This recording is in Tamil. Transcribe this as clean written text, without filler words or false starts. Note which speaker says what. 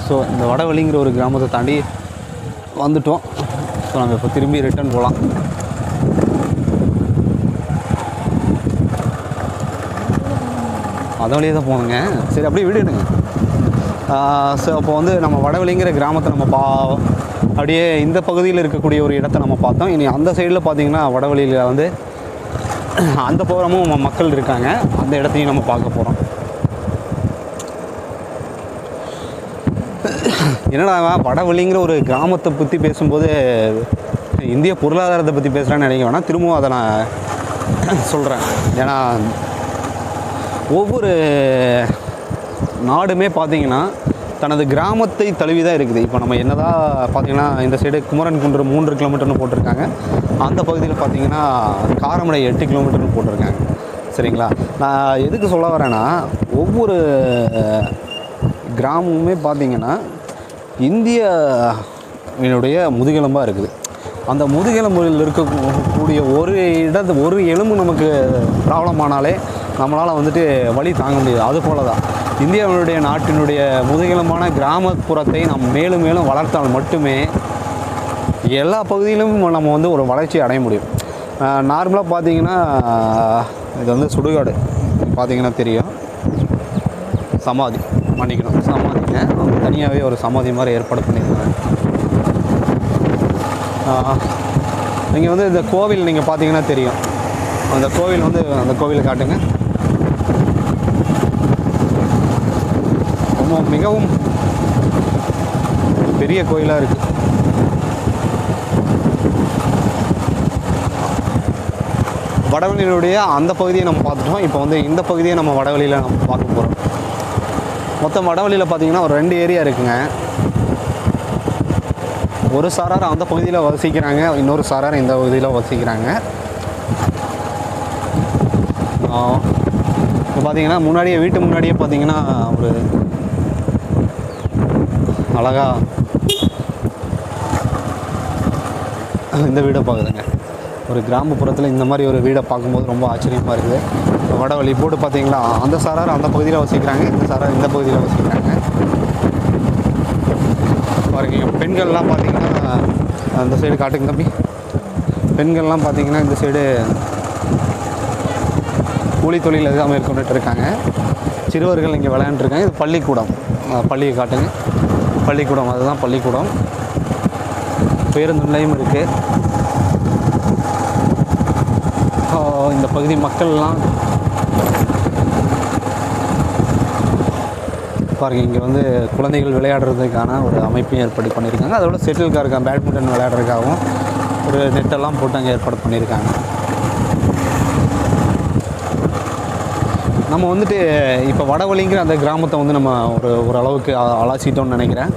Speaker 1: ஸோ இந்த வடவழிங்கிற ஒரு கிராமத்தை தாண்டி வந்துட்டோம். ஸோ நம்ம இப்போ திரும்பி ரிட்டர்ன் போகலாம். அதன் வழியே தான் போகணுங்க. சரி, அப்படியே வீடு எடுங்க. ஸோ அப்போ வந்து நம்ம வடவழிங்கிற கிராமத்தை நம்ம அப்படியே இந்த பகுதியில் இருக்கக்கூடிய ஒரு இடத்த நம்ம பார்த்தோம். இனி அந்த சைடில் பார்த்திங்கன்னா வடவழியில் வந்து அந்த புறமும் மக்கள் இருக்காங்க. அந்த இடத்தையும் நம்ம பார்க்க போகிறோம். என்னடா வடவழிங்கிற ஒரு கிராமத்தை பற்றி பேசும்போது இந்திய பொருளாதாரத்தை பற்றி பேசுகிறான்னு நினைக்க வேணாம். திரும்பவும் அதை நான் சொல்கிறேன். ஏன்னா ஒவ்வொரு நாடுமே பார்த்திங்கன்னா தனது கிராமத்தை தழுவி தான் இருக்குது. இப்போ நம்ம என்னதான் பார்த்திங்கன்னா இந்த சைடு குமரன் குன்று 3 கிலோமீட்டர்னு போட்டிருக்காங்க. அந்த பகுதியில் பார்த்திங்கன்னா காரமடை 8 கிலோமீட்டர்னு போட்டிருக்காங்க. சரிங்களா? நான் எதுக்கு சொல்ல வரேன்னா, ஒவ்வொரு கிராமமுமே பார்த்திங்கன்னா இந்தியாவினுடைய முதுகெலும்பாக இருக்குது. அந்த முதுகெலும்பில் இருக்கக்கூடிய ஒரு எலும்பு நமக்கு ப்ராப்ளம் ஆனாலே நம்மளால் வந்துட்டு வலி தாங்க முடியாது. அதுபோல தான் இந்தியாவினுடைய நாட்டினுடைய முதுகெலும்பான கிராமப்புறத்தை நாம் மேலும் மேலும் வளர்த்தால் மட்டுமே எல்லா பகுதியிலும் நம்ம வந்து ஒரு வளர்ச்சி அடைய முடியும். நார்மலாக பார்த்திங்கன்னா இது வந்து சுடுகாடு பார்த்திங்கன்னா தெரியும். சமாதிங்க, அவங்க தனியாகவே ஒரு சமாதி மாதிரி ஏற்பாடு பண்ணியிருக்காங்க. நீங்கள் வந்து இந்த கோவில் நீங்கள் பார்த்தீங்கன்னா தெரியும். அந்த கோவில் வந்து அந்த கோவிலை காட்டுங்க. ரொம்ப மிகவும் பெரிய கோயிலாக இருக்குது. வடவழியினுடைய அந்த பகுதியை நம்ம பார்த்துட்டோம். இப்போ வந்து இந்த பகுதியை நம்ம வடவழியில் நம்ம பார்க்க போகிறோம். மொத்தம் வடவழியில் பார்த்திங்கன்னா ஒரு 2 ஏரியா இருக்குங்க. ஒரு சாரார் அந்த பகுதியில் வசிக்கிறாங்க, இன்னொரு சாரார் இந்த பகுதியில் வசிக்கிறாங்க. இப்போ பார்த்திங்கன்னா முன்னாடியே வீட்டு முன்னாடியே பார்த்திங்கன்னா ஒரு அழகாக இந்த வீடை பார்க்குதுங்க. ஒரு கிராமப்புறத்தில் இந்த மாதிரி ஒரு வீடை பார்க்கும்போது ரொம்ப ஆச்சரியமாக இருக்குது. வடவழி போட்டு பார்த்திங்களா, அந்த சாரார் அந்த பகுதியில் வசிக்கிறாங்க, இந்த சாரார் இந்த பகுதியில் வசிக்கிறாங்க. பாருங்க, பெண்கள்லாம் பார்த்திங்கன்னா அந்த சைடு காட்டுங்க தம்பி. பெண்கள்லாம் பார்த்திங்கன்னா இந்த சைடு கூலி தொழில் எல்லாம் மேற்கொண்டுட்டு இருக்காங்க. சிறுவர்கள் இங்கே விளையாண்டுருக்காங்க. இது பள்ளிக்கூடம். பள்ளியை காட்டுங்க. பள்ளிக்கூடம், அதுதான் பள்ளிக்கூடம். பேருந்து நிலையம் இருக்குது. இந்த பகுதி மக்கள்லாம் பாருங்கள், இங்கே வந்து குழந்தைகள் விளையாடுறதுக்கான ஒரு அமைப்பையும் ஏற்பாடு பண்ணியிருக்காங்க. அதோட செட்டில் கார்க்காக பேட்மிண்டன் விளையாடுறதுக்காகவும் ஒரு நெட்டெல்லாம் போட்டு அங்கே ஏற்பாடு பண்ணியிருக்காங்க. நம்ம வந்துட்டு இப்போ வடவழிங்கிற அந்த கிராமத்தை வந்து நம்ம ஒரு அளவுக்கு அலாசிட்டோம்னு நினைக்கிறேன்.